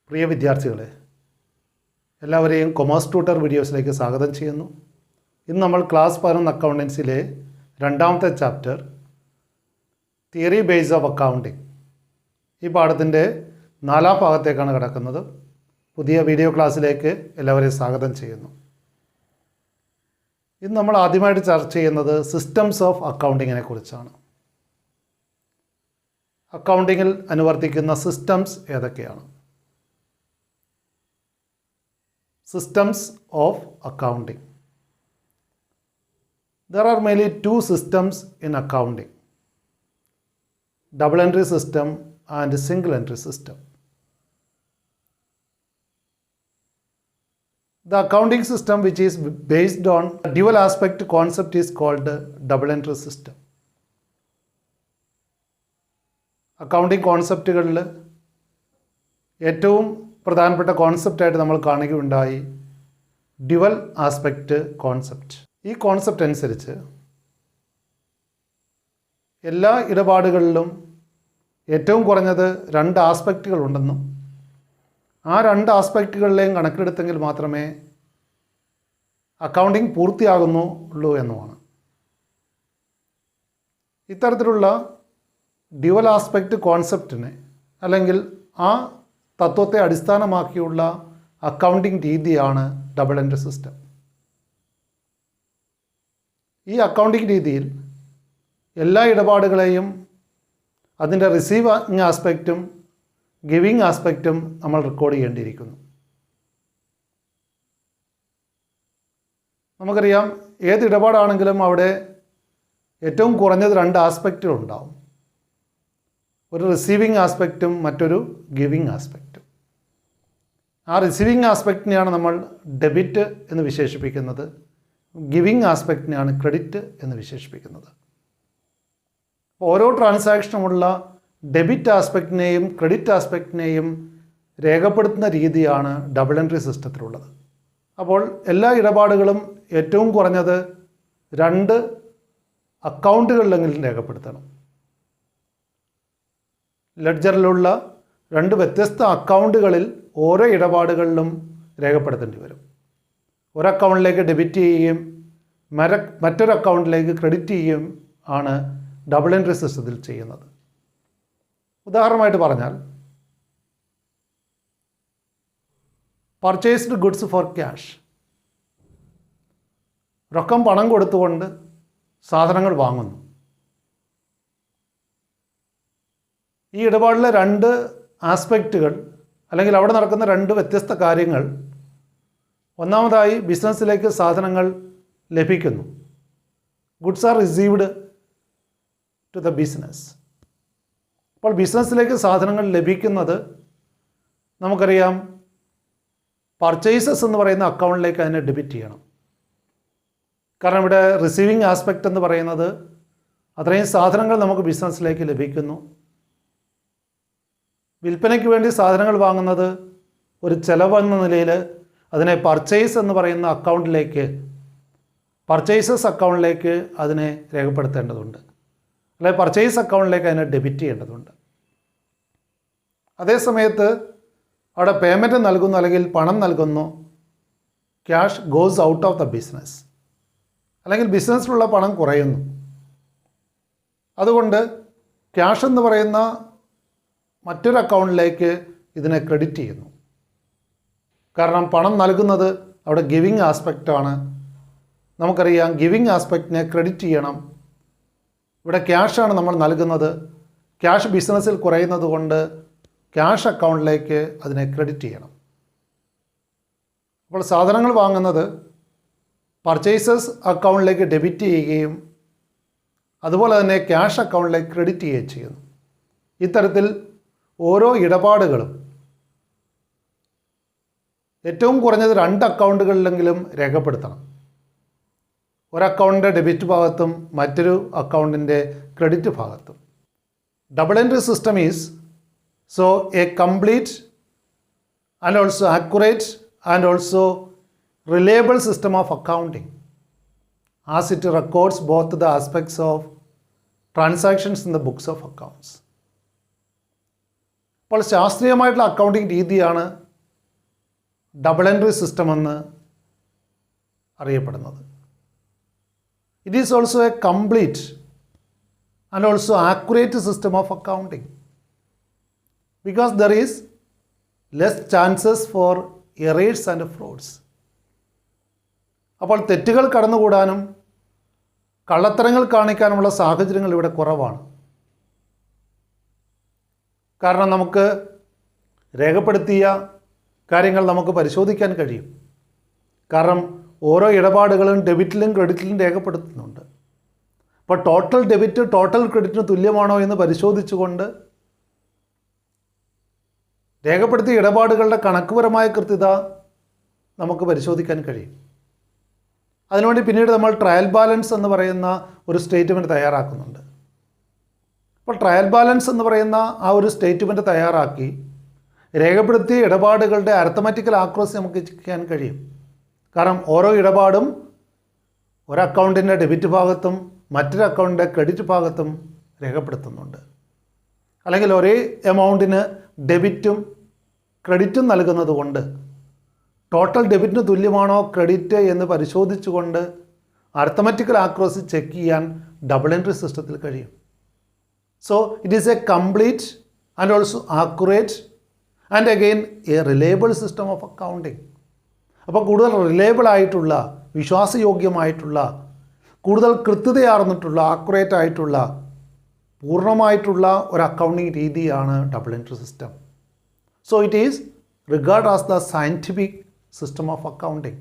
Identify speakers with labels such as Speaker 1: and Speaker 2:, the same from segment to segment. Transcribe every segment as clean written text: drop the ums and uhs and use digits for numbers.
Speaker 1: പ്രിയ വിദ്യാർത്ഥികളെ, എല്ലാവരെയും commerce tutor വീഡിയോസിലേക്ക് സ്വാഗതം ചെയ്യുന്നു. ഇന്ന് നമ്മൾ ക്ലാസ് 11 അക്കൗണ്ടൻസിയിലെ രണ്ടാമത്തെ chapter theory base of accounting ഈ പാഠത്തിൻ്റെ 4ാം ഭാഗത്തേക്കാണ് കിടക്കുന്നത്. പുതിയ വീഡിയോ ക്ലാസ്സിലേക്ക് എല്ലാവരെയും സ്വാഗതം ചെയ്യുന്നു. ഇന്ന് നമ്മൾ ആദ്യമായിട്ട് ചർച്ച ചെയ്യുന്നത് സിസ്റ്റംസ് ഓഫ് അക്കൗണ്ടിങ്ങിനെ കുറിച്ചാണ്. അക്കൗണ്ടിങ്ങിൽ അനുവർത്തിക്കുന്ന സിസ്റ്റംസ് ഏതൊക്കെയാണ്? Systems of accounting. There are mainly two systems in accounting: double entry system and single entry system. The accounting system which is based on a dual aspect concept is called double entry system. Accounting കോൺസെപ്റ്റുകളിൽ ഏറ്റവും പ്രധാനപ്പെട്ട കോൺസെപ്റ്റായിട്ട് നമ്മൾ കാണുകയുണ്ടായി dual aspect concept. ഈ concept അനുസരിച്ച് എല്ലാ ഇടപാടുകളിലും ഏറ്റവും കുറഞ്ഞത് 2 ആസ്പെക്റ്റുകൾ ഉണ്ടെന്നും ആ 2 ആസ്പെക്റ്റുകളിലെയും കണക്കിലെടുത്തെങ്കിൽ മാത്രമേ അക്കൗണ്ടിങ് പൂർത്തിയാകുന്നുള്ളൂ എന്നുമാണ്. ഇത്തരത്തിലുള്ള ഡ്യുവൽ ആസ്പെക്റ്റ് കോൺസെപ്റ്റിനെ അല്ലെങ്കിൽ ആ തത്വത്തെ അടിസ്ഥാനമാക്കിയുള്ള അക്കൗണ്ടിംഗ് രീതിയാണ് ഡബിൾ എൻട്രി സിസ്റ്റം. ഈ അക്കൗണ്ടിംഗ് രീതിയിൽ എല്ലാ ഇടപാടുകളെയും അതിൻ്റെ റിസീവിങ് ആസ്പെക്റ്റും ഗിവിങ് ആസ്പെക്റ്റും നമ്മൾ റെക്കോർഡ് ചെയ്യേണ്ടിയിരിക്കുന്നു. നമുക്കറിയാം, ഏത് ഇടപാടാണെങ്കിലും അവിടെ ഏറ്റവും കുറഞ്ഞത് 2 ആസ്പെക്റ്റുകൾ ഉണ്ടാവും. ഒരു റിസീവിങ് ആസ്പെക്റ്റും മറ്റൊരു ഗിവിങ് ആസ്പെക്റ്റും. ആ റിസീവിങ് ആസ്പെക്റ്റിനെയാണ് നമ്മൾ ഡെബിറ്റ് എന്ന് വിശേഷിപ്പിക്കുന്നത്, ഗിവിങ് ആസ്പെക്റ്റിനെയാണ് ക്രെഡിറ്റ് എന്ന് വിശേഷിപ്പിക്കുന്നത്. ഓരോ ട്രാൻസാക്ഷനുമുള്ള ഡെബിറ്റ് ആസ്പെക്റ്റിനെയും ക്രെഡിറ്റ് ആസ്പെക്റ്റിനെയും രേഖപ്പെടുത്തുന്ന രീതിയാണ് ഡബിൾ എൻട്രി സിസ്റ്റത്തിലുള്ളത്. അപ്പോൾ എല്ലാ ഇടപാടുകളും ഏറ്റവും കുറഞ്ഞത് 2 അക്കൗണ്ടുകളിലെങ്കിലും രേഖപ്പെടുത്തണം. ലെഡ്ജറിലുള്ള 2 വ്യത്യസ്ത അക്കൗണ്ടുകളിൽ ഓരോ ഇടപാടുകളിലും രേഖപ്പെടുത്തേണ്ടി വരും. ഒരു അക്കൗണ്ടിലേക്ക് ഡെബിറ്റ് ചെയ്യുകയും മറ്റൊരു അക്കൗണ്ടിലേക്ക് ക്രെഡിറ്റ് ചെയ്യുകയും ആണ് ഡബിൾ എൻട്രി സിസ്റ്റത്തിൽ ചെയ്യുന്നത്. ഉദാഹരണമായിട്ട് പറഞ്ഞാൽ, പർച്ചേസ്ഡ് ഗുഡ്സ് ഫോർ ക്യാഷ്, പണം കൊടുത്തുകൊണ്ട് സാധനങ്ങൾ വാങ്ങുന്നു. ഈ ഇടപാടിലെ 2 ആസ്പെക്റ്റുകൾ അല്ലെങ്കിൽ അവിടെ നടക്കുന്ന 2 വ്യത്യസ്ത കാര്യങ്ങൾ. ഒന്നാമതായി, ബിസിനസ്സിലേക്ക് സാധനങ്ങൾ ലഭിക്കുന്നു. Goods are received to the business. അപ്പോൾ ബിസിനസ്സിലേക്ക് സാധനങ്ങൾ ലഭിക്കുന്നത് നമുക്കറിയാം, പർച്ചേസസ് എന്ന് പറയുന്ന അക്കൗണ്ടിലേക്ക് അതിനെ ഡെബിറ്റ് ചെയ്യണം. കാരണം ഇവിടെ റിസീവിങ് ആസ്പെക്റ്റ് എന്ന് പറയുന്നത് അത്രയും സാധനങ്ങൾ നമുക്ക് ബിസിനസ്സിലേക്ക് ലഭിക്കുന്നു. വിൽപ്പനയ്ക്ക് വേണ്ടി സാധനങ്ങൾ വാങ്ങുന്നത് ഒരു ചെലവെന്ന നിലയിൽ അതിനെ പർച്ചേസ് എന്ന് പറയുന്ന അക്കൗണ്ടിലേക്ക്, പർച്ചേസസ് അക്കൗണ്ടിലേക്ക് അതിനെ രേഖപ്പെടുത്തേണ്ടതുണ്ട്, അല്ലെങ്കിൽ പർച്ചേസ് അക്കൗണ്ടിലേക്ക് അതിനെ ഡെബിറ്റ് ചെയ്യേണ്ടതുണ്ട്. അതേസമയത്ത് അവിടെ പേയ്മെൻറ്റ് നൽകുന്നു അല്ലെങ്കിൽ പണം നൽകുന്നു, cash goes out of the business, അല്ലെങ്കിൽ ബിസിനസ്സിലുള്ള പണം കുറയുന്നു. അതുകൊണ്ട് ക്യാഷ് എന്ന് പറയുന്ന മറ്റൊരു അക്കൗണ്ടിലേക്ക് ഇതിനെ ക്രെഡിറ്റ് ചെയ്യുന്നു. കാരണം പണം നൽകുന്നത് അവിടെ ഗിവിങ് ആസ്പെക്റ്റാണ്. നമുക്കറിയാം, ഗിവിങ് ആസ്പെക്റ്റിനെ ക്രെഡിറ്റ് ചെയ്യണം. ഇവിടെ ക്യാഷാണ് നമ്മൾ നൽകുന്നത്. ക്യാഷ് ബിസിനസ്സിൽ കുറയുന്നത് കൊണ്ട് ക്യാഷ് അക്കൗണ്ടിലേക്ക് അതിനെ ക്രെഡിറ്റ് ചെയ്യണം. അപ്പോൾ സാധനങ്ങൾ വാങ്ങുന്നത് പർച്ചേസസ് അക്കൗണ്ടിലേക്ക് ഡെബിറ്റ് ചെയ്യുകയും അതുപോലെ തന്നെ ക്യാഷ് അക്കൗണ്ടിലേക്ക് ക്രെഡിറ്റ് ചെയ്യുകയും ചെയ്യുന്നു. ഇത്തരത്തിൽ ഓരോ ഇടപാടുകളും ഏറ്റവും കുറഞ്ഞത് 2 അക്കൗണ്ടുകളിലെങ്കിലും രേഖപ്പെടുത്തണം. ഒരു അക്കൗണ്ടിൻ്റെ ഡെബിറ്റ് ഭാഗത്തും മറ്റൊരു അക്കൗണ്ടിൻ്റെ ക്രെഡിറ്റ് ഭാഗത്തും. Double entry system is so A complete and also accurate and also reliable system of accounting as it records both the aspects of transactions in the books of accounts. അപ്പോൾ ശാസ്ത്രീയമായിട്ടുള്ള accounting രീതിയാണ് double entry system എന്ന് അറിയപ്പെടുന്നത്. It is also A complete and also accurate system of accounting because there is less chances for errors and fruits. അപ്പോൾ തെറ്റുകൾ കടന്നുകൂടാനും കള്ളത്തരങ്ങൾ കാണിക്കാനുമുള്ള സാഹചര്യങ്ങൾ ഇവിടെ കുറവാണ്. കാരണം നമുക്ക് രേഖപ്പെടുത്തിയ കാര്യങ്ങൾ നമുക്ക് പരിശോധിക്കാൻ കഴിയും. കാരണം ഓരോ ഇടപാടുകളും ഡെബിറ്റിലും ക്രെഡിറ്റിലും രേഖപ്പെടുത്തുന്നുണ്ട്. അപ്പോൾ ടോട്ടൽ ഡെബിറ്റ് ടോട്ടൽ ക്രെഡിറ്റിന് തുല്യമാണോ എന്ന് പരിശോധിച്ചുകൊണ്ട് രേഖപ്പെടുത്തിയ ഇടപാടുകളുടെ കണക്കുപരമായ കൃത്യത നമുക്ക് പരിശോധിക്കാൻ കഴിയും. അതിനുവേണ്ടി പിന്നീട് നമ്മൾ ട്രയൽ ബാലൻസ് എന്ന് പറയുന്ന ഒരു സ്റ്റേറ്റ്മെൻറ്റ് തയ്യാറാക്കുന്നുണ്ട്. അപ്പോൾ ട്രയൽ ബാലൻസ് എന്ന് പറയുന്ന ആ ഒരു സ്റ്റേറ്റ്മെൻറ്റ് തയ്യാറാക്കി രേഖപ്പെടുത്തിയ ഇടപാടുകളുടെ അരിത്തമാറ്റിക്കൽ ആക്യുറസി നമുക്ക് ചെയ്യാൻ കഴിയും. കാരണം ഓരോ ഇടപാടും ഒരു അക്കൗണ്ടിൻ്റെ ഡെബിറ്റ് ഭാഗത്തും മറ്റൊരു അക്കൗണ്ടിൻ്റെ ക്രെഡിറ്റ് ഭാഗത്തും രേഖപ്പെടുത്തുന്നുണ്ട്. അല്ലെങ്കിൽ ഒരേ എമൗണ്ടിന് ഡെബിറ്റും ക്രെഡിറ്റും നൽകുന്നത് കൊണ്ട് ടോട്ടൽ ഡെബിറ്റിന് തുല്യമാണോ ക്രെഡിറ്റ് എന്ന് പരിശോധിച്ചുകൊണ്ട് അരിത്തമാറ്റിക്കൽ ആക്യുറസി ചെക്ക് ചെയ്യാൻ ഡബിൾ എൻട്രി സിസ്റ്റത്തിൽ കഴിയും. So it is A complete and also accurate and again A reliable system of accounting. അപ്പോൾ കൂടുതൽ റിലയബിൾ ആയിട്ടുള്ള, വിശ്വാസയോഗ്യമായിട്ടുള്ള, കൂടുതൽ കൃത്യതയാർന്നിട്ടുള്ള, ആക്യുറേറ്റ് ആയിട്ടുള്ള, പൂർണ്ണമായിട്ടുള്ള ഒരു അക്കൗണ്ടിങ് രീതിയാണ് double entry system. So it is regard as the scientific system of accounting.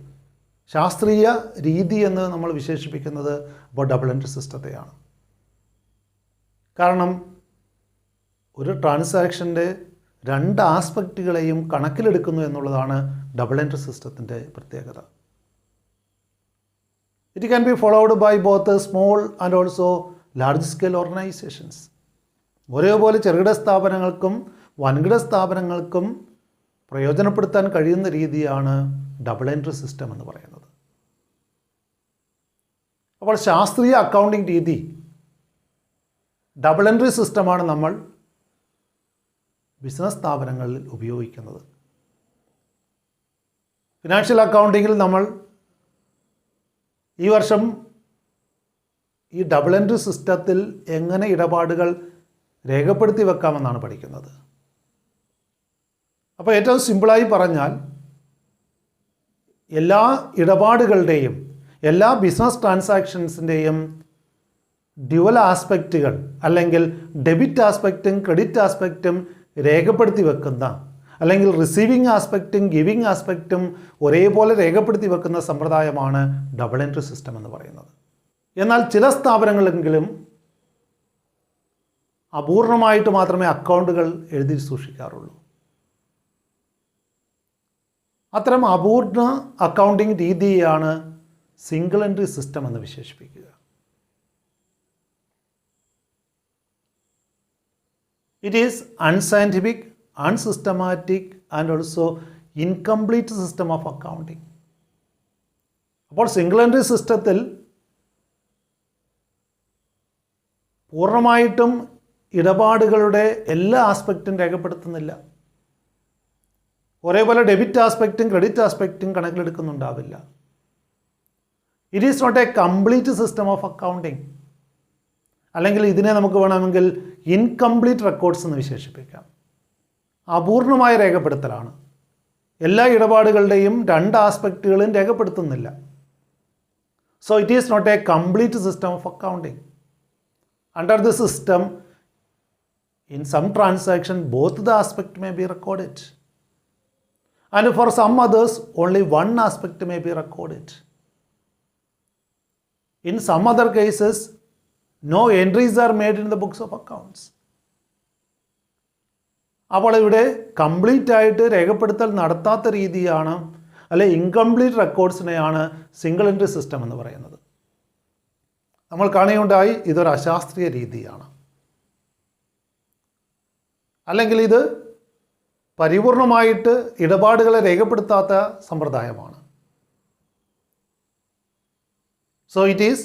Speaker 1: ശാസ്ത്രീയ രീതി എന്ന് നമ്മൾ വിശേഷിപ്പിക്കുന്നത് അപ്പോൾ ഡബിൾ എൻട്രി സിസ്റ്റത്തെയാണ്. കാരണം ഒരു ട്രാൻസാക്ഷൻ്റെ രണ്ട് ആസ്പെക്റ്റുകളെയും കണക്കിലെടുക്കുന്നു എന്നുള്ളതാണ് ഡബിൾ എൻട്രി സിസ്റ്റത്തിൻ്റെ പ്രത്യേകത. It can be followed by both small and also large scale organisations. ഒരേപോലെ ചെറുകിട സ്ഥാപനങ്ങൾക്കും വൻകിട സ്ഥാപനങ്ങൾക്കും പ്രയോജനപ്പെടുത്താൻ കഴിയുന്ന രീതിയാണ് ഡബിൾ എൻട്രി സിസ്റ്റം എന്ന് പറയുന്നത്. അപ്പോൾ ശാസ്ത്രീയ അക്കൗണ്ടിങ് രീതി ഡബിൾ എൻട്രി സിസ്റ്റമാണ് നമ്മൾ ബിസിനസ് സ്ഥാപനങ്ങളിൽ ഉപയോഗിക്കുന്നത്. ഫിനാൻഷ്യൽ അക്കൗണ്ടിങ്ങിൽ നമ്മൾ ഈ വർഷം ഈ ഡബിൾ എൻട്രി സിസ്റ്റത്തിൽ എങ്ങനെ ഇടപാടുകൾ രേഖപ്പെടുത്തി വെക്കാമെന്നാണ് പഠിക്കുന്നത്. അപ്പോൾ ഏറ്റവും സിമ്പിളായി പറഞ്ഞാൽ എല്ലാ ഇടപാടുകളുടെയും എല്ലാ ബിസിനസ് ട്രാൻസാക്ഷൻസിൻ്റെയും ഡ്യുവൽ ആസ്പെക്റ്റുകൾ അല്ലെങ്കിൽ ഡെബിറ്റ് ആസ്പെക്റ്റും ക്രെഡിറ്റ് ആസ്പെക്റ്റും രേഖപ്പെടുത്തി വെക്കുന്ന, അല്ലെങ്കിൽ റിസീവിങ് ആസ്പെക്റ്റും ഗിവിങ് ആസ്പെക്റ്റും ഒരേപോലെ രേഖപ്പെടുത്തി വെക്കുന്ന സമ്പ്രദായമാണ് ഡബിൾ എൻട്രി സിസ്റ്റം എന്ന് പറയുന്നത്. എന്നാൽ ചില സ്ഥാപനങ്ങളെങ്കിലും അപൂർണമായിട്ട് മാത്രമേ അക്കൗണ്ടുകൾ എഴുതി സൂക്ഷിക്കാറുള്ളൂ. അത്തരം അപൂർണ അക്കൗണ്ടിങ് രീതിയാണ് സിംഗിൾ എൻട്രി സിസ്റ്റം എന്ന് വിശേഷിപ്പിക്കുക. It is unscientific, unsystematic and also incomplete system of accounting. അപ്പോൾ സിംഗിൾ എൻട്രി സിസ്റ്റത്തിൽ പൂർണ്ണമായിട്ടും ഇടപാടുകളുടെ എല്ലാ ആസ്പെക്റ്റും രേഖപ്പെടുത്തുന്നില്ല. ഒരേപോലെ ഡെബിറ്റ് ആസ്പെക്റ്റും ക്രെഡിറ്റ് ആസ്പെക്റ്റും കണക്കിലെടുക്കുന്നുണ്ടാവില്ല. It is not a complete system of accounting. അല്ലെങ്കിൽ ഇതിനെ നമുക്ക് വേണമെങ്കിൽ ഇൻകംപ്ലീറ്റ് റെക്കോർഡ്സ് എന്ന് വിശേഷിപ്പിക്കാം. അപൂർണമായ രേഖപ്പെടുത്തലാണ്. എല്ലാ ഇടപാടുകളുടെയും രണ്ട് ആസ്പെക്റ്റുകളും രേഖപ്പെടുത്തുന്നില്ല. So it is not a complete system of accounting. Under the system, in some transaction both the aspect may be recorded, and for some others only one aspect may be recorded. In some other cases no entries are made in the books of accounts. അപ്പോൾ ഇവിടെ complete ആയിട്ട് രേഖപ്പെടുത്തൽ നടത്താത്ത രീതിയാണ്, അല്ലെ incomplete റെക്കോർഡ്സിനെയാണ് single entry system എന്ന് പറയുന്നത്. നമ്മൾ കാണുകയുണ്ടായി ഇതൊരു അശാസ്ത്രീയ രീതിയാണ്, അല്ലെങ്കിൽ ഇത് പരിപൂർണമായിട്ട് ഇടപാടുകളെ രേഖപ്പെടുത്താത്ത സമ്പ്രദായമാണ്. So it is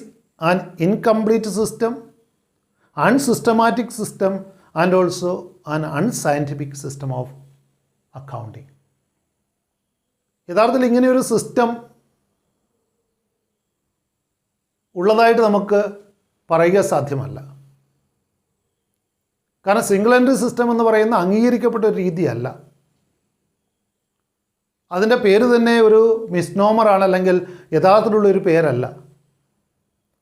Speaker 1: an incomplete system, unsystematic system and also an unscientific system of accounting. യഥാർത്ഥത്തിൽ ഇങ്ങനെയൊരു സിസ്റ്റം ഉള്ളതായിട്ട് നമുക്ക് പറയുക സാധ്യമല്ല. കാരണം സിംഗിൾ എൻട്രി സിസ്റ്റം എന്ന് പറയുന്ന അംഗീകരിക്കപ്പെട്ട ഒരു രീതിയല്ല. അതിൻ്റെ പേര് തന്നെ ഒരു മിസ്നോമറാണ്, അല്ലെങ്കിൽ യഥാർത്ഥത്തിലുള്ളൊരു പേരല്ല.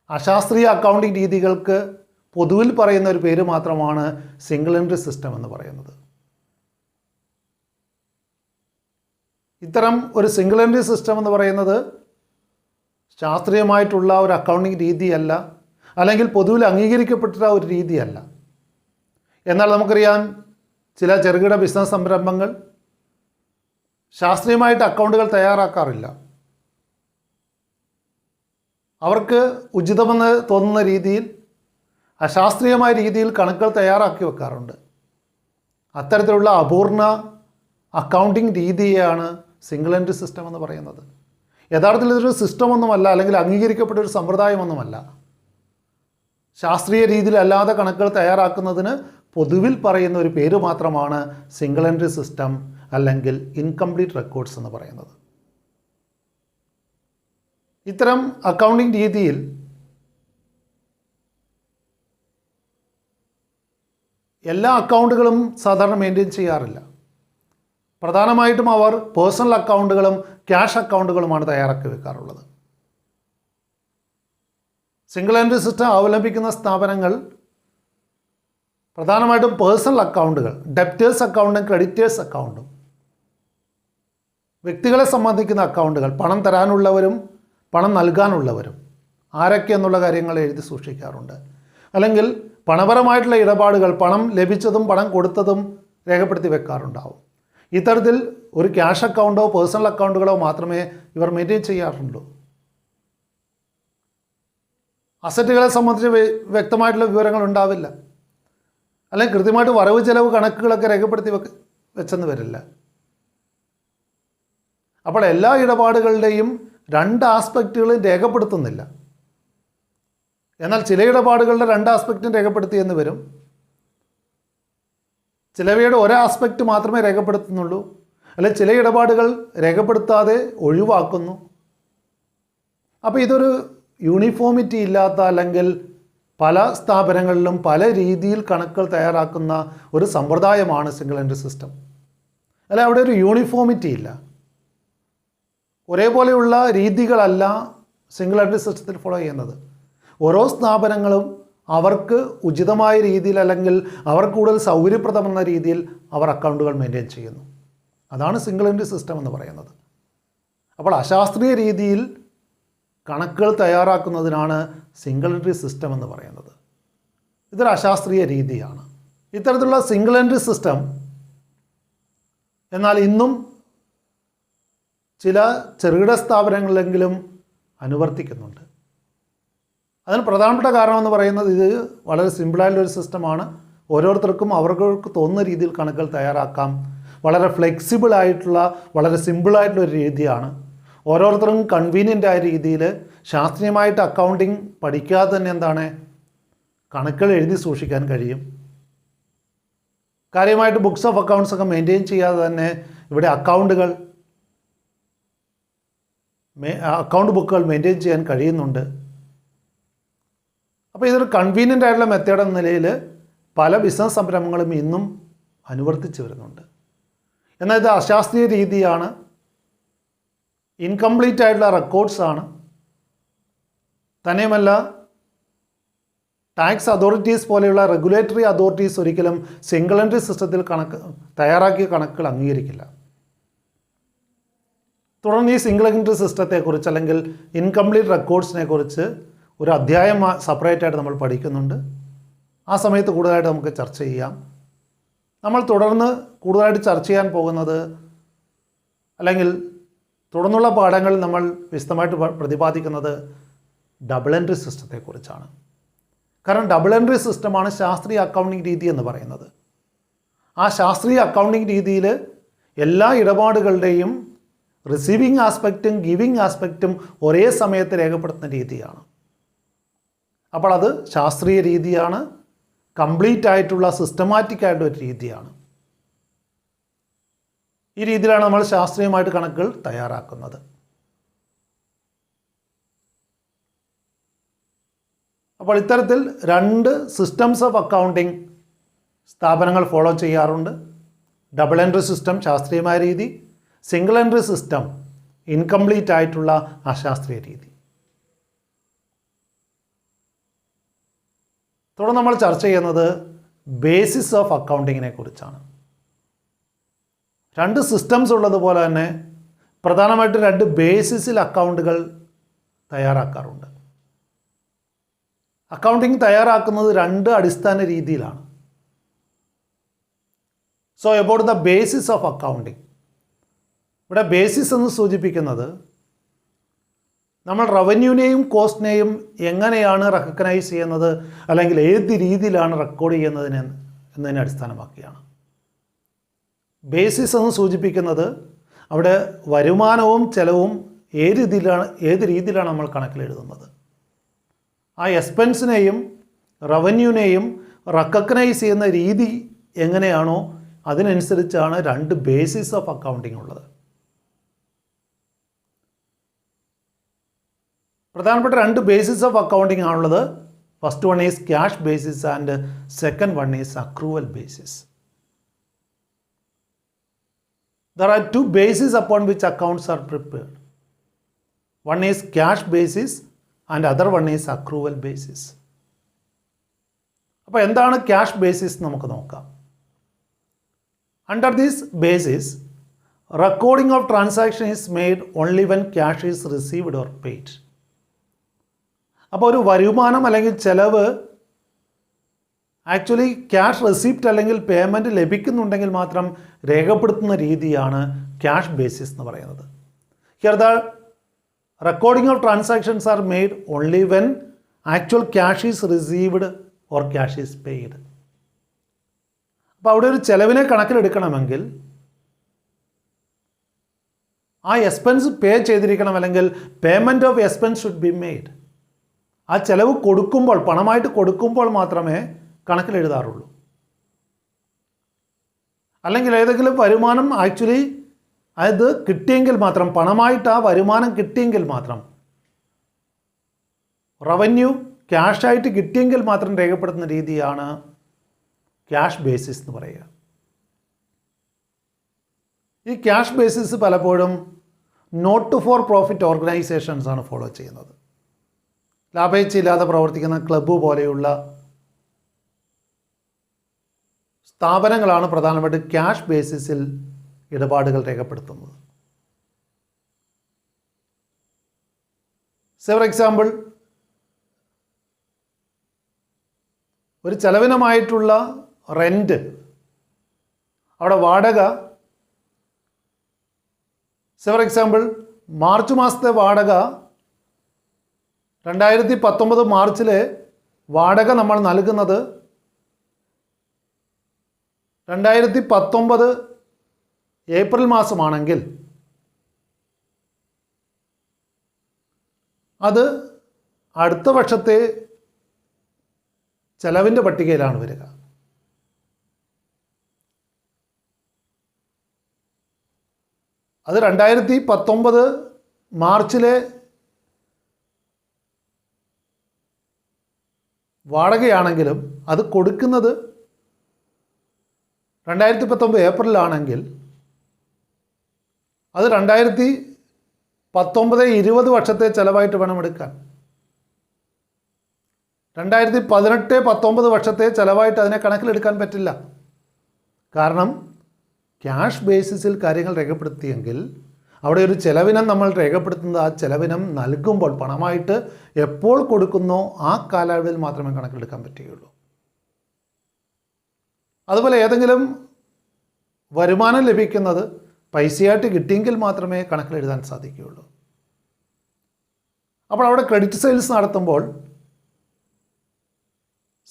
Speaker 1: അശാസ്ത്രീയ അക്കൗണ്ടിങ് രീതികൾക്ക് പൊതുവിൽ പറയുന്ന ഒരു പേര് മാത്രമാണ് സിംഗിൾ എൻട്രി സിസ്റ്റം എന്ന് പറയുന്നത്. ഇത്തരം ഒരു സിംഗിൾ എൻട്രി സിസ്റ്റം എന്ന് പറയുന്നത് ശാസ്ത്രീയമായിട്ടുള്ള ഒരു അക്കൗണ്ടിങ് രീതിയല്ല, അല്ലെങ്കിൽ പൊതുവിൽ അംഗീകരിക്കപ്പെട്ട ഒരു രീതിയല്ല. എന്നാൽ നമുക്കറിയാം, ചില ചെറുകിട ബിസിനസ് സംരംഭങ്ങൾ ശാസ്ത്രീയമായിട്ട് അക്കൗണ്ടുകൾ തയ്യാറാക്കാറില്ല. അവർക്ക് ഉചിതമെന്ന് തോന്നുന്ന രീതിയിൽ, അശാസ്ത്രീയമായ രീതിയിൽ കണക്കുകൾ തയ്യാറാക്കി വെക്കാറുണ്ട്. അത്തരത്തിലുള്ള അപൂർണ അക്കൗണ്ടിങ് രീതിയാണ് സിംഗിൾ എൻട്രി സിസ്റ്റം എന്ന് പറയുന്നത്. യഥാർത്ഥത്തിൽ ഇതൊരു സിസ്റ്റമൊന്നുമല്ല, അല്ലെങ്കിൽ അംഗീകരിക്കപ്പെട്ട ഒരു സമ്പ്രദായമൊന്നുമല്ല. ശാസ്ത്രീയ രീതിയിൽ അല്ലാതെ കണക്കുകൾ തയ്യാറാക്കുന്നതിന് പൊതുവിൽ പറയുന്ന ഒരു പേര് മാത്രമാണ് സിംഗിൾ എൻട്രി സിസ്റ്റം, അല്ലെങ്കിൽ ഇൻകംപ്ലീറ്റ് റെക്കോർഡ്സ് എന്ന് പറയുന്നത്. ഇത്തരം അക്കൗണ്ടിങ് രീതിയിൽ എല്ലാ അക്കൗണ്ടുകളും സാധാരണ മെയിൻറ്റെയിൻ ചെയ്യാറില്ല. പ്രധാനമായിട്ടും അവർ പേഴ്സണൽ അക്കൗണ്ടുകളും ക്യാഷ് അക്കൗണ്ടുകളുമാണ് തയ്യാറാക്കി വെക്കാറുള്ളത്. സിംഗിൾ എൻട്രി സിസ്റ്റം അവലംബിക്കുന്ന സ്ഥാപനങ്ങൾ പ്രധാനമായിട്ടും പേഴ്സണൽ അക്കൗണ്ടുകൾ, ഡെപ്റ്റേഴ്സ് അക്കൗണ്ടും ക്രെഡിറ്റേഴ്സ് അക്കൗണ്ടും, വ്യക്തികളെ സംബന്ധിക്കുന്ന അക്കൗണ്ടുകൾ, പണം തരാനുള്ളവരും പണം നൽകാനുള്ളവരും ആരൊക്കെ എന്നുള്ള കാര്യങ്ങൾ എഴുതി സൂക്ഷിക്കാറുണ്ട്. അല്ലെങ്കിൽ പണപരമായിട്ടുള്ള ഇടപാടുകൾ, പണം ലഭിച്ചതും പണം കൊടുത്തതും രേഖപ്പെടുത്തി വെക്കാറുണ്ടാവും. ഇത്തരത്തിൽ ഒരു ക്യാഷ് അക്കൗണ്ടോ പേഴ്സണൽ അക്കൗണ്ടുകളോ മാത്രമേ ഇവർ മെയിൻറ്റെയിൻ ചെയ്യാറുള്ളൂ. അസറ്റുകളെ സംബന്ധിച്ച് വ്യക്തമായിട്ടുള്ള വിവരങ്ങൾ ഉണ്ടാവില്ല, അല്ലെങ്കിൽ കൃത്യമായിട്ട് വരവ് ചെലവ് കണക്കുകളൊക്കെ രേഖപ്പെടുത്തി വെച്ചെന്ന് വരില്ല. അപ്പോൾ എല്ലാ ഇടപാടുകളുടെയും രണ്ട് ആസ്പെക്റ്റുകളും രേഖപ്പെടുത്തുന്നില്ല. എന്നാൽ ചില ഇടപാടുകളുടെ രണ്ട് ആസ്പെക്റ്റും രേഖപ്പെടുത്തിയെന്ന് വരും. ചിലവയുടെ ഒരു ആസ്പെക്റ്റ് മാത്രമേ രേഖപ്പെടുത്തുന്നുള്ളൂ, അല്ലെങ്കിൽ ചില ഇടപാടുകൾ രേഖപ്പെടുത്താതെ ഒഴിവാക്കുന്നു. അപ്പോൾ ഇതൊരു യൂണിഫോമിറ്റി ഇല്ലാത്ത, അല്ലെങ്കിൽ പല സ്ഥാപനങ്ങളിലും പല രീതിയിൽ കണക്കുകൾ തയ്യാറാക്കുന്ന ഒരു സമ്പ്രദായമാണ് സിംഗിൾ എൻട്രി സിസ്റ്റം. അല്ല, അവിടെ ഒരു യൂണിഫോമിറ്റി ഇല്ല. ഒരേപോലെയുള്ള രീതികളല്ല സിംഗിൾ എൻട്രി സിസ്റ്റത്തിൽ ഫോളോ ചെയ്യുന്നത്. ഓരോ സ്ഥാപനങ്ങളും അവർക്ക് ഉചിതമായ രീതിയിൽ, അല്ലെങ്കിൽ അവർക്ക് കൂടുതൽ സൗകര്യപ്രദമെന്ന രീതിയിൽ അവർ അക്കൗണ്ടുകൾ മെയിൻറ്റെയിൻ ചെയ്യുന്നു. അതാണ് സിംഗിൾ എൻട്രി സിസ്റ്റം എന്ന് പറയുന്നത്. അപ്പോൾ അശാസ്ത്രീയ രീതിയിൽ കണക്കുകൾ തയ്യാറാക്കുന്നതിനാണ് സിംഗിൾ എൻട്രി സിസ്റ്റം എന്ന് പറയുന്നത്. ഇതൊരു അശാസ്ത്രീയ രീതിയാണ്. ഇത്തരത്തിലുള്ള സിംഗിൾ എൻട്രി സിസ്റ്റം എന്നാൽ ഇന്നും ചില ചെറുകിട സ്ഥാപനങ്ങളിലെങ്കിലും അനുവർത്തിക്കുന്നുണ്ട്. അതിന് പ്രധാനപ്പെട്ട കാരണമെന്ന് പറയുന്നത്, ഇത് വളരെ സിമ്പിളായിട്ടുള്ളൊരു സിസ്റ്റമാണ്. ഓരോരുത്തർക്കും അവർക്ക് തോന്നുന്ന രീതിയിൽ കണക്കുകൾ തയ്യാറാക്കാം. വളരെ ഫ്ലെക്സിബിളായിട്ടുള്ള, വളരെ സിമ്പിളായിട്ടുള്ളൊരു രീതിയാണ്. ഓരോരുത്തർക്കും കൺവീനിയൻ്റ് ആയ രീതിയിൽ ശാസ്ത്രീയമായിട്ട് അക്കൗണ്ടിങ് പഠിക്കാതെ തന്നെ കണക്കുകൾ എഴുതി സൂക്ഷിക്കാൻ കഴിയും. കാര്യമായിട്ട് ബുക്സ് ഓഫ് അക്കൗണ്ട്സ് ഒക്കെ മെയിൻറ്റെയിൻ ചെയ്യാതെ തന്നെ ഇവിടെ അക്കൗണ്ട് ബുക്കുകൾ മെയിൻറ്റെയിൻ ചെയ്യാൻ കഴിയുന്നുണ്ട്. അപ്പോൾ ഇതൊരു കൺവീനിയൻ്റ് ആയിട്ടുള്ള മെത്തേഡ് എന്ന നിലയിൽ പല ബിസിനസ് സംരംഭങ്ങളും ഇന്നും അനുവർത്തിച്ച് വരുന്നുണ്ട്. എന്നാൽ ഇത് അശാസ്ത്രീയ രീതിയാണ്, ഇൻകംപ്ലീറ്റ് ആയിട്ടുള്ള റെക്കോർഡ്സാണ്. തന്നെയുമല്ല, ടാക്സ് അതോറിറ്റീസ് പോലെയുള്ള റെഗുലേറ്ററി അതോറിറ്റീസ് ഒരിക്കലും സിംഗിൾ എൻട്രി സിസ്റ്റത്തിൽ തയ്യാറാക്കിയ കണക്കുകൾ അംഗീകരിക്കില്ല. തുടർന്ന് ഈ സിംഗിൾ എൻട്രി സിസ്റ്റത്തെക്കുറിച്ച്, അല്ലെങ്കിൽ ഇൻകംപ്ലീറ്റ് റെക്കോർഡ്സിനെ കുറിച്ച് ഒരു അധ്യായം സെപ്പറേറ്റായിട്ട് നമ്മൾ പഠിക്കുന്നുണ്ട്. ആ സമയത്ത് കൂടുതലായിട്ട് നമുക്ക് ചർച്ച ചെയ്യാം. നമ്മൾ തുടർന്ന് കൂടുതലായിട്ട് ചർച്ച ചെയ്യാൻ പോകുന്നത്, അല്ലെങ്കിൽ തുടർന്നുള്ള പാഠങ്ങളിൽ നമ്മൾ വിശദമായിട്ട് പ്രതിപാദിക്കുന്നത് ഡബിൾ എൻട്രി സിസ്റ്റത്തെക്കുറിച്ചാണ്. കാരണം ഡബിൾ എൻട്രി സിസ്റ്റമാണ് ശാസ്ത്രീയ അക്കൗണ്ടിങ് രീതി എന്ന് പറയുന്നത്. ആ ശാസ്ത്രീയ അക്കൗണ്ടിങ് രീതിയിൽ എല്ലാ ഇടപാടുകളുടെയും റിസീവിങ് ആസ്പെക്റ്റും ഗിവിങ് ആസ്പെക്റ്റും ഒരേ സമയത്ത് രേഖപ്പെടുത്തുന്ന രീതിയാണ്. അപ്പോൾ അത് ശാസ്ത്രീയ രീതിയാണ്, കംപ്ലീറ്റ് ആയിട്ടുള്ള സിസ്റ്റമാറ്റിക് ആയിട്ടുള്ള ഒരു രീതിയാണ്. ഈ രീതിയിലാണ് നമ്മൾ ശാസ്ത്രീയമായിട്ട് കണക്കുകൾ തയ്യാറാക്കുന്നത്. അപ്പോൾ ഇത്തരത്തിൽ 2 സിസ്റ്റംസ് ഓഫ് അക്കൗണ്ടിങ് സ്ഥാപനങ്ങൾ ഫോളോ ചെയ്യാറുണ്ട്. ഡബിൾ എൻട്രി സിസ്റ്റം ശാസ്ത്രീയമായ രീതി, സിംഗിൾ എൻട്രി സിസ്റ്റം ഇൻകംപ്ലീറ്റ് ആയിട്ടുള്ള അശാസ്ത്രീയ രീതി. തുടർന്ന് നമ്മൾ ചർച്ച ചെയ്യുന്നത് ബേസിസ് ഓഫ് അക്കൗണ്ടിങ്ങിനെ കുറിച്ചാണ്. 2 സിസ്റ്റംസ് ഉള്ളതുപോലെ തന്നെ പ്രധാനമായിട്ടും 2 ബേസിസിൽ അക്കൗണ്ടുകൾ തയ്യാറാക്കാറുണ്ട്. അക്കൗണ്ടിങ് തയ്യാറാക്കുന്നത് 2 അടിസ്ഥാന രീതിയിലാണ്. So about the basis of accounting. ഇവിടെ ബേസിസ് എന്ന് സൂചിപ്പിക്കുന്നത് നമ്മൾ റവന്യൂവിനെയും കോസ്റ്റിനെയും എങ്ങനെയാണ് റെക്കഗ്നൈസ് ചെയ്യുന്നത്, അല്ലെങ്കിൽ ഏത് രീതിയിലാണ് റെക്കോർഡ് എന്നതിനെ അടിസ്ഥാനമാക്കിയാണ്. ബേസിസ് എന്ന് സൂചിപ്പിക്കുന്നത് അവിടെ വരുമാനവും ചെലവും ഏത് രീതിയിലാണ് നമ്മൾ കണക്കിലെഴുതുന്നത്. ആ എക്സ്പെൻസിനെയും റവന്യൂവിനെയും റെക്കഗ്നൈസ് ചെയ്യുന്ന രീതി എങ്ങനെയാണോ അതിനനുസരിച്ചാണ് 2 ബേസിസ് ഓഫ് അക്കൗണ്ടിങ് ഉള്ളത്. പ്രധാനപ്പെട്ട 2 ബേസിസ് ഓഫ് അക്കൗണ്ടിങ് ആണുള്ളത്. First one is cash basis and second one is accrual basis. There are 2 bases upon which accounts are prepared. One is cash basis and other one is accrual basis. അപ്പോൾ എന്താണ് cash basis നമുക്ക് നോക്കാം. Under this basis, recording of transaction is made only when cash is received or paid. അപ്പോൾ ഒരു വരുമാനം അല്ലെങ്കിൽ ചെലവ് actually cash receipt അല്ലെങ്കിൽ പേയ്മെൻറ്റ് ലഭിക്കുന്നുണ്ടെങ്കിൽ മാത്രം രേഖപ്പെടുത്തുന്ന രീതിയാണ് ക്യാഷ് ബേസിസ് എന്ന് പറയുന്നത്. Here the recording of transactions are made only when actual cash is received or cash is paid. അപ്പോൾ അവിടെ ഒരു ചെലവിനെ കണക്കിലെടുക്കണമെങ്കിൽ ആ എക്സ്പെൻസ് പേ ചെയ്തിരിക്കണം, അല്ലെങ്കിൽ payment of expense should be made. ആ ചെലവ് കൊടുക്കുമ്പോൾ, പണമായിട്ട് കൊടുക്കുമ്പോൾ മാത്രമേ കണക്കിലെഴുതാറുള്ളൂ. അല്ലെങ്കിൽ ഏതെങ്കിലും വരുമാനം ആക്ച്വലി അത് കിട്ടിയെങ്കിൽ മാത്രം, പണമായിട്ട് ആ വരുമാനം കിട്ടിയെങ്കിൽ മാത്രം, റവന്യൂ ക്യാഷായിട്ട് കിട്ടിയെങ്കിൽ മാത്രം രേഖപ്പെടുത്തുന്ന രീതിയാണ് ക്യാഷ് ബേസിസ് എന്ന് പറയുക. ഈ ക്യാഷ് ബേസിസ് പലപ്പോഴും നോട്ട് ഫോർ പ്രോഫിറ്റ് ഓർഗനൈസേഷൻസ് ആണ് ഫോളോ ചെയ്യുന്നത്. ലാഭേച്ഛയില്ലാതെ പ്രവർത്തിക്കുന്ന ക്ലബ്ബ് പോലെയുള്ള സ്ഥാപനങ്ങളാണ് പ്രധാനമായിട്ട് ക്യാഷ് ബേസിസിൽ ഇടപാടുകൾ രേഖപ്പെടുത്തുന്നത്. ഫോർ എക്സാമ്പിൾ, ഒരു ചെലവിനമായിട്ടുള്ള റെൻറ്റ്, അവിടെ വാടക, ഫോർ എക്സാമ്പിൾ മാർച്ച് മാസത്തെ വാടക 2019 മാർച്ചിലെ വാടക നമ്മൾ നൽകുന്നത് 2019 ഏപ്രിൽ മാസമാണെങ്കിൽ അത് അടുത്ത വർഷത്തെ ചെലവിൻ്റെ പട്ടികയിലാണ് വരിക. അത് 2019 മാർച്ചിലെ വാടകയാണെങ്കിലും അത് കൊടുക്കുന്നത് 2019 ഏപ്രിലാണെങ്കിൽ അത് 2019-20 വർഷത്തെ ചിലവായിട്ട് വേണം എടുക്കാൻ. 2018-19 വർഷത്തെ ചിലവായിട്ട് അതിനെ കണക്കിലെടുക്കാൻ പറ്റില്ല. കാരണം ക്യാഷ് ബേസിസിൽ കാര്യങ്ങൾ രേഖപ്പെടുത്തിയെങ്കിൽ അവിടെ ഒരു ചെലവിനം നമ്മൾ രേഖപ്പെടുത്തുന്നത് ആ ചെലവിനം നൽകുമ്പോൾ, പണമായിട്ട് എപ്പോൾ കൊടുക്കുന്നോ ആ കാലയളവിൽ മാത്രമേ കണക്കിലെടുക്കാൻ പറ്റുകയുള്ളൂ. അതുപോലെ ഏതെങ്കിലും വരുമാനം ലഭിക്കുന്നത് പൈസയായിട്ട് കിട്ടിയെങ്കിൽ മാത്രമേ കണക്കിലെഴുതാൻ സാധിക്കുകയുള്ളൂ. അപ്പോൾ അവിടെ ക്രെഡിറ്റ് സെയിൽസ് നടത്തുമ്പോൾ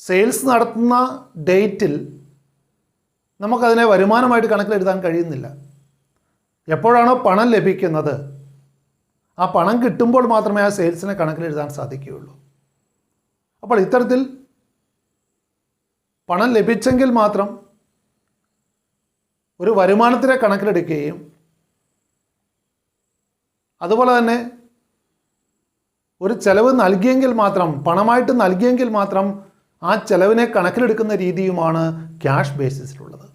Speaker 1: സെയിൽസ് നടത്തുന്ന ഡേറ്റിൽ നമുക്കതിനെ വരുമാനമായിട്ട് കണക്കിലെഴുതാൻ കഴിയുന്നില്ല. എപ്പോഴാണോ പണം ലഭിക്കുന്നത് ആ പണം കിട്ടുമ്പോൾ മാത്രമേ ആ സെയിൽസിനെ കണക്കിലെഴുതാൻ സാധിക്കുകയുള്ളൂ. അപ്പോൾ ഇത്തരത്തിൽ പണം ലഭിച്ചെങ്കിൽ മാത്രം ഒരു വരുമാനത്തിനെ കണക്കിലെടുക്കുകയും അതുപോലെ തന്നെ ഒരു ചെലവ് നൽകിയെങ്കിൽ മാത്രം, പണമായിട്ട് നൽകിയെങ്കിൽ മാത്രം ആ ചെലവിനെ കണക്കിലെടുക്കുന്ന രീതിയുമാണ് ക്യാഷ് ബേസിസിലുള്ളത്.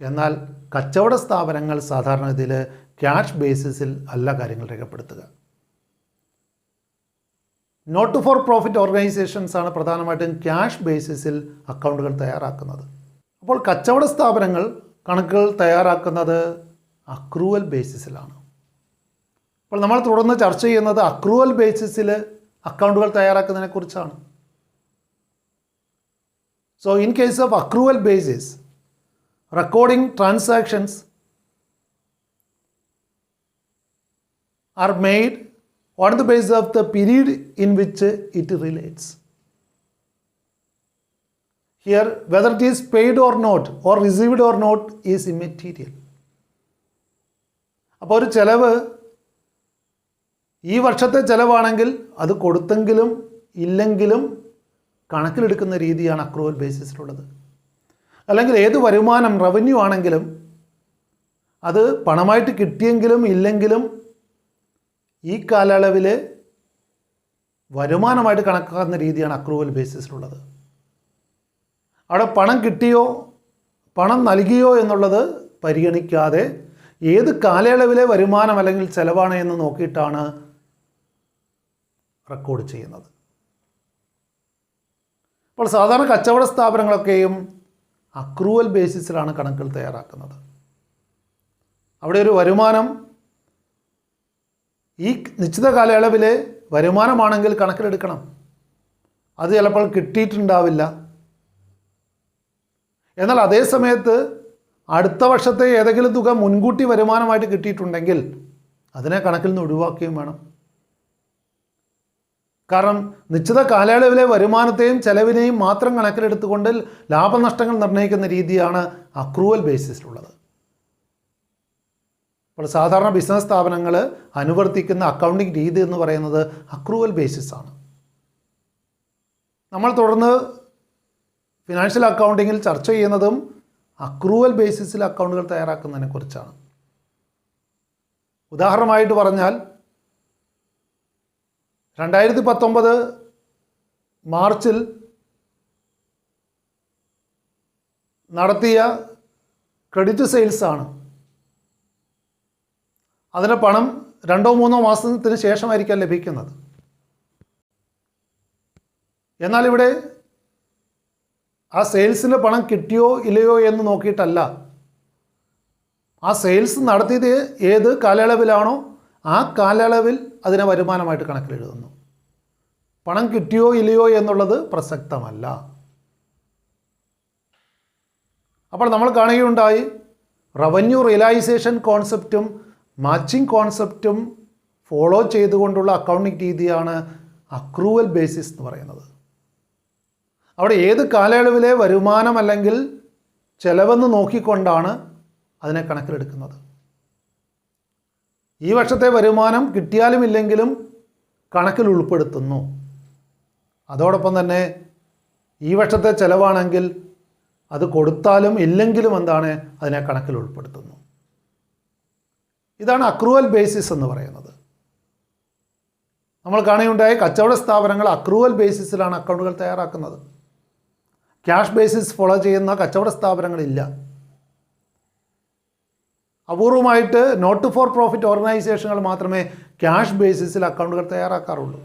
Speaker 1: എന്നാൽ കച്ചവട സ്ഥാപനങ്ങൾ സാധാരണഗതിയിൽ ക്യാഷ് ബേസിസിൽ അല്ല കാര്യങ്ങൾ രേഖപ്പെടുത്തുക. നോട്ട് ഫോർ പ്രോഫിറ്റ് ഓർഗനൈസേഷൻസ് ആണ് പ്രധാനമായിട്ടും ക്യാഷ് ബേസിസിൽ അക്കൗണ്ടുകൾ തയ്യാറാക്കുന്നത്. അപ്പോൾ കച്ചവട സ്ഥാപനങ്ങൾ കണക്കുകൾ തയ്യാറാക്കുന്നത് അക്രൂവൽ ബേസിസിലാണ്. അപ്പോൾ നമ്മൾ തുടർന്ന് ചർച്ച ചെയ്യുന്നത് അക്രൂവൽ ബേസിസിൽ അക്കൗണ്ടുകൾ തയ്യാറാക്കുന്നതിനെ കുറിച്ചാണ്. So in case of accrual basis, recording transactions are made on the basis of the period in which it relates. Here, whether it is paid or not or received or not is immaterial. അപ്പോൾ ഒരു ചെലവ് ഈ വർഷത്തെ ചെലവാണെങ്കിൽ അത് കൊടുത്തെങ്കിലും ഇല്ലെങ്കിലും കണക്കിലെടുക്കുന്ന രീതിയാണ് accrual ബേസിസിലുള്ളത്. അല്ലെങ്കിൽ ഏത് വരുമാനം, റവന്യൂ ആണെങ്കിലും അത് പണമായിട്ട് കിട്ടിയെങ്കിലും ഇല്ലെങ്കിലും ഈ കാലയളവിൽ വരുമാനമായിട്ട് കണക്കാക്കുന്ന രീതിയാണ് അക്രൂവൽ ബേസിസിലുള്ളത്. അവിടെ പണം കിട്ടിയോ പണം നൽകിയോ എന്നുള്ളത് പരിഗണിക്കാതെ ഏത് കാലയളവിലെ വരുമാനം അല്ലെങ്കിൽ ചെലവാണ് എന്ന് നോക്കിയിട്ടാണ് റെക്കോർഡ് ചെയ്യുന്നത്. അപ്പോൾ സാധാരണ കച്ചവട സ്ഥാപനങ്ങളൊക്കെയും അക്രൂവൽ ബേസിസിലാണ് കണക്കുകൾ തയ്യാറാക്കുന്നത്. അവിടെ ഒരു വരുമാനം ഈ നിശ്ചിത കാലയളവിലെ വരുമാനമാണെങ്കിൽ കണക്കിലെടുക്കണം. അത് ചിലപ്പോൾ കിട്ടിയിട്ടുണ്ടാവില്ല. എന്നാൽ അതേ സമയത്ത് അടുത്ത വർഷത്തെ ഏതെങ്കിലും തുക മുൻകൂട്ടി വരുമാനമായിട്ട് കിട്ടിയിട്ടുണ്ടെങ്കിൽ അതിനെ കണക്കിൽ നിന്ന് ഒഴിവാക്കുകയും വേണം. കാരണം നിശ്ചിത കാലയളവിലെ വരുമാനത്തെയും ചെലവിനെയും മാത്രം കണക്കിലെടുത്തുകൊണ്ട് ലാഭനഷ്ടങ്ങൾ നിർണ്ണയിക്കുന്ന രീതിയാണ് അക്രൂവൽ ബേസിസിലുള്ളത്. അപ്പോൾ സാധാരണ ബിസിനസ് സ്ഥാപനങ്ങൾ അനുവർത്തിക്കുന്ന അക്കൗണ്ടിംഗ് രീതി എന്ന് പറയുന്നത് അക്രൂവൽ ബേസിസാണ്. നമ്മൾ തുടർന്ന് ഫിനാൻഷ്യൽ അക്കൗണ്ടിങ്ങിൽ ചർച്ച ചെയ്യുന്നതും അക്രൂവൽ ബേസിസിൽ അക്കൗണ്ടുകൾ തയ്യാറാക്കുന്നതിനെ കുറിച്ചാണ്. ഉദാഹരണമായിട്ട് പറഞ്ഞാൽ 2019 മാർച്ചിൽ നടത്തിയ ക്രെഡിറ്റ് സെയിൽസാണ്. അതിന് പണം 2-3 മാസത്തിന് ശേഷമായിരിക്കാം ലഭിക്കുന്നത്. എന്നാൽ ഇവിടെ ആ സെയിൽസിന് പണം കിട്ടിയോ ഇല്ലയോ എന്ന് നോക്കിയിട്ടല്ല, ആ സെയിൽസ് നടത്തിയത് ഏത് കാലയളവിലാണോ ആ കാലയളവിൽ അതിനെ വരുമാനമായിട്ട് കണക്കിലെഴുതുന്നു. പണം കിട്ടിയോ ഇല്ലയോ എന്നുള്ളത് പ്രസക്തമല്ല. അപ്പോൾ നമ്മൾ കാണുകയുണ്ടായി റവന്യൂ റിയലൈസേഷൻ കോൺസെപ്റ്റും മാച്ചിങ് കോൺസെപ്റ്റും ഫോളോ ചെയ്തുകൊണ്ടുള്ള അക്കൗണ്ടിംഗ് രീതിയാണ് അക്രൂവൽ ബേസിസ് എന്ന് പറയുന്നത്. അവിടെ ഏത് കാലയളവിലെ വരുമാനം അല്ലെങ്കിൽ ചെലവെന്ന് നോക്കിക്കൊണ്ടാണ് അതിനെ കണക്കിലെടുക്കുന്നത്. ഈ വർഷത്തെ വരുമാനം കിട്ടിയാലും ഇല്ലെങ്കിലും കണക്കിൽ ഉൾപ്പെടുത്തുന്നു. അതോടൊപ്പം തന്നെ ഈ വർഷത്തെ ചെലവാണെങ്കിൽ അത് കൊടുത്താലും ഇല്ലെങ്കിലും എന്താണ് അതിനെ കണക്കിൽ ഉൾപ്പെടുത്തുന്നു. ഇതാണ് അക്രൂവൽ ബേസിസ് എന്ന് പറയുന്നത്. നമ്മൾ കാണുകയുണ്ടായ കച്ചവട സ്ഥാപനങ്ങൾ അക്രൂവൽ ബേസിസിലാണ് അക്കൗണ്ടുകൾ തയ്യാറാക്കുന്നത്. ക്യാഷ് ബേസിസ് ഫോളോ ചെയ്യുന്ന കച്ചവട സ്ഥാപനങ്ങളില്ല. അപൂർവമായിട്ട് നോട്ട് ഫോർ പ്രോഫിറ്റ് ഓർഗനൈസേഷനുകൾ മാത്രമേ ക്യാഷ് ബേസിസിൽ അക്കൗണ്ടുകൾ തയ്യാറാക്കാറുള്ളൂ.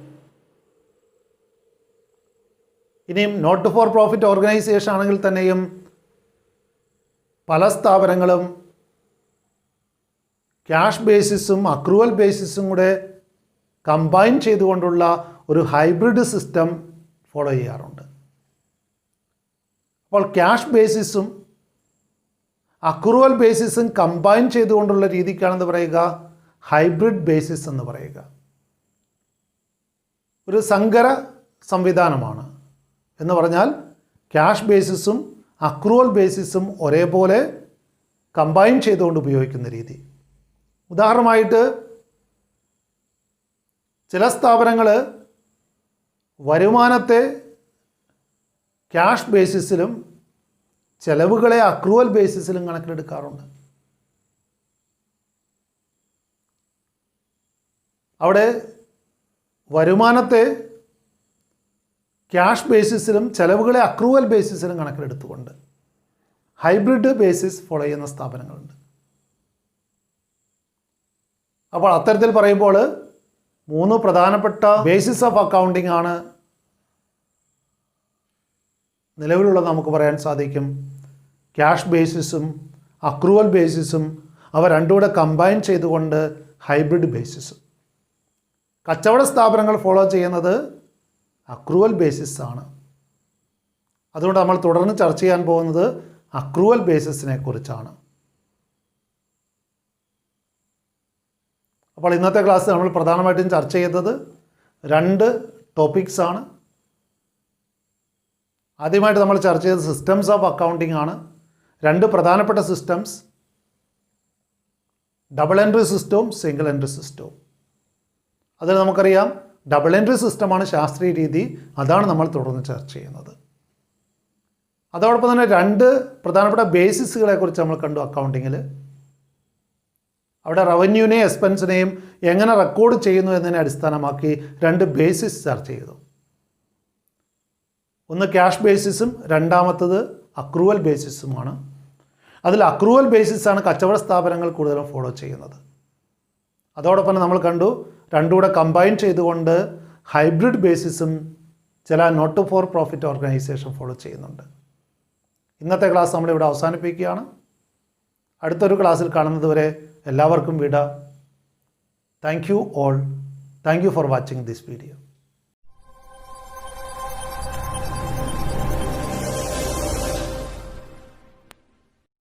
Speaker 1: ഇനിയും നോട്ട് ഫോർ പ്രോഫിറ്റ് ഓർഗനൈസേഷൻ ആണെങ്കിൽ തന്നെയും പല സ്ഥാപനങ്ങളും ക്യാഷ് ബേസിസും അക്രൂവൽ ബേസിസും കൂടെ കമ്പൈൻ ചെയ്തുകൊണ്ടുള്ള ഒരു ഹൈബ്രിഡ് സിസ്റ്റം ഫോളോ ചെയ്യാറുണ്ട്. അപ്പോൾ ക്യാഷ് ബേസിസും അക്രൂവൽ ബേസിസും കമ്പൈൻ ചെയ്തുകൊണ്ടുള്ള രീതിക്കാണെന്ന് പറയുക ഹൈബ്രിഡ് ബേസിസ് എന്ന് പറയുക. ഒരു സങ്കര സംവിധാനമാണ് എന്ന് പറഞ്ഞാൽ ക്യാഷ് ബേസിസും അക്രൂവൽ ബേസിസും ഒരേപോലെ കമ്പൈൻ ചെയ്തുകൊണ്ട് ഉപയോഗിക്കുന്ന രീതി. ഉദാഹരണമായിട്ട് ചില സ്ഥാപനങ്ങൾ വരുമാനത്തെ ക്യാഷ് ബേസിസിലും ചെലവുകളെ അക്രൂവൽ ബേസിസിലും കണക്കിലെടുക്കാറുണ്ട്. അവിടെ വരുമാനത്തെ ക്യാഷ് ബേസിസിലും ചെലവുകളെ അക്രൂവൽ ബേസിസിലും കണക്കിലെടുത്തുകൊണ്ട് ഹൈബ്രിഡ് ബേസിസ് ഫോളോ ചെയ്യുന്ന സ്ഥാപനങ്ങളുണ്ട്. അപ്പോൾ അത്തരത്തിൽ പറയുമ്പോൾ 3 പ്രധാനപ്പെട്ട ബേസിസ് ഓഫ് അക്കൗണ്ടിംഗ് ആണ് നിലവിലുള്ളത് നമുക്ക് പറയാൻ സാധിക്കും. ക്യാഷ് ബേസിസും അക്രൂവൽ ബേസിസും അവ രണ്ടും കൂടെ കമ്പൈൻ ചെയ്തുകൊണ്ട് ഹൈബ്രിഡ് ബേസിസും. കച്ചവട സ്ഥാപനങ്ങൾ ഫോളോ ചെയ്യുന്നത് അക്രൂവൽ ബേസിസ് ആണ്. അതുകൊണ്ട് നമ്മൾ തുടർന്ന് ചർച്ച ചെയ്യാൻ പോകുന്നത് അക്രൂവൽ ബേസിസിനെ കുറിച്ചാണ്. അപ്പോൾ ഇന്നത്തെ ക്ലാസ് നമ്മൾ പ്രധാനമായിട്ടും ചർച്ച ചെയ്തത് 2 ടോപ്പിക്സ് ആണ്. ആദ്യമായിട്ട് നമ്മൾ ചർച്ച ചെയ്തത് സിസ്റ്റംസ് ഓഫ് അക്കൗണ്ടിംഗ് ആണ്. 2 പ്രധാനപ്പെട്ട സിസ്റ്റംസ്, ഡബിൾ എൻട്രി സിസ്റ്റവും സിംഗിൾ എൻട്രി സിസ്റ്റവും. അതിൽ നമുക്കറിയാം ഡബിൾ എൻട്രി സിസ്റ്റമാണ് ശാസ്ത്രീയ രീതി, അതാണ് നമ്മൾ തുടർന്ന് ചർച്ച ചെയ്യുന്നത്. അതോടൊപ്പം തന്നെ 2 പ്രധാനപ്പെട്ട ബേസിസുകളെ കുറിച്ച് നമ്മൾ കണ്ടു അക്കൗണ്ടിങ്ങിൽ. അവിടെ റവന്യൂവിനെയും എക്സ്പെൻസിനെയും എങ്ങനെ റെക്കോർഡ് ചെയ്യുന്നു എന്നതിനെ അടിസ്ഥാനമാക്കി 2 ബേസിസ് ചർച്ച ചെയ്തു. ഒന്ന് ക്യാഷ് ബേസിസും രണ്ടാമത്തത് അക്രൂവൽ ബേസിസുമാണ്. അതിൽ അക്രൂവൽ ബേസിസാണ് കച്ചവട സ്ഥാപനങ്ങൾ കൂടുതലും ഫോളോ ചെയ്യുന്നത്. അതോടൊപ്പം നമ്മൾ കണ്ടു 2 കൂടെ കമ്പൈൻ ചെയ്തുകൊണ്ട് ഹൈബ്രിഡ് ബേസിസും ചില not for profit organisation follow ചെയ്യുന്നുണ്ട്. ഇന്നത്തെ ക്ലാസ് നമ്മളിവിടെ അവസാനിപ്പിക്കുകയാണ്. അടുത്തൊരു ക്ലാസ്സിൽ കാണുന്നത് വരെ എല്ലാവർക്കും വിട. Thank you all. Thank you for watching this video.